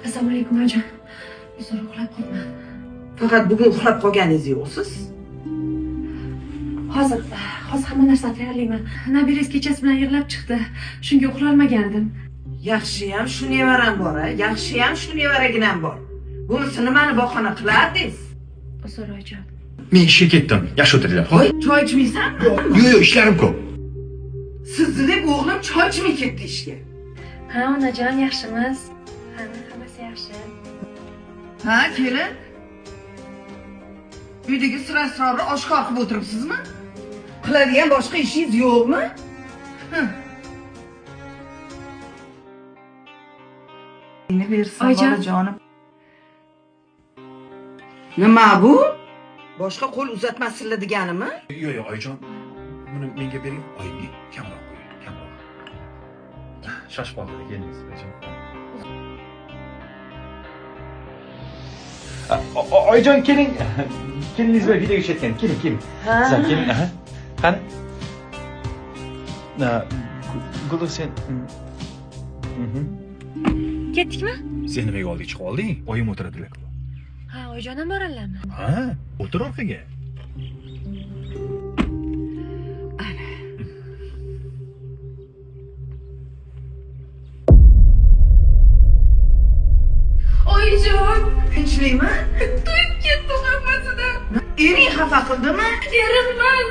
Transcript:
Assalomu alaykum onajon. Uzr uxlab qoldim. Faqat bugun uxlab qolganingiz yo'qsiz. Hozir hamma narsani tayyorlayman. Nabirangiz kechasi bilan yig'lab chiqdi. Shunga uxlolmagandim. Yaxshiyam shu nevaram bor, yaxshiyam shu nevaraginam bor. Bunisi nimani bahona qilardingiz? Uzr onajon. Men ishga ketdim. Yaxshi o'tiringlar. Hoy, choy ichmaysanmi? Yo'q, ishlarim ko'p. Sizni deb o'g'lim choy ichmay ketdi ishga. Ha, onajon, yaxshimiz. Hammasi yaxshi. Ha, kelin. Uydagi sir-asrorni oshkor qilib o'tiribsizmi? Qiladigan boshqa ishingiz yo'qmi? Meni bersin bolajonim. Nima bu? Boshqa qo'l uzatmasinlar deganimi? Yo'q, oyijon. Buni menga bering. Oyimga kamroq qo'ying, kamroq. Shoshib qoldi, kelingiz, oyijon. Oyijon, keling. Kelingiz bilan videoga tushayotgan. Keling, keling. Sizlar keling. Aha. Qani? Guldir sen. Ketdikmi? Sen nimaga oldiga chiqib olding? Oyim o'tiradilar. Ha, onajon ham boradilarmi? Ha, o'tir orqaga. Onajon, Tinchlikmi? to'yib ketdim hammasidan. Ering xafa qildimi? Erimman.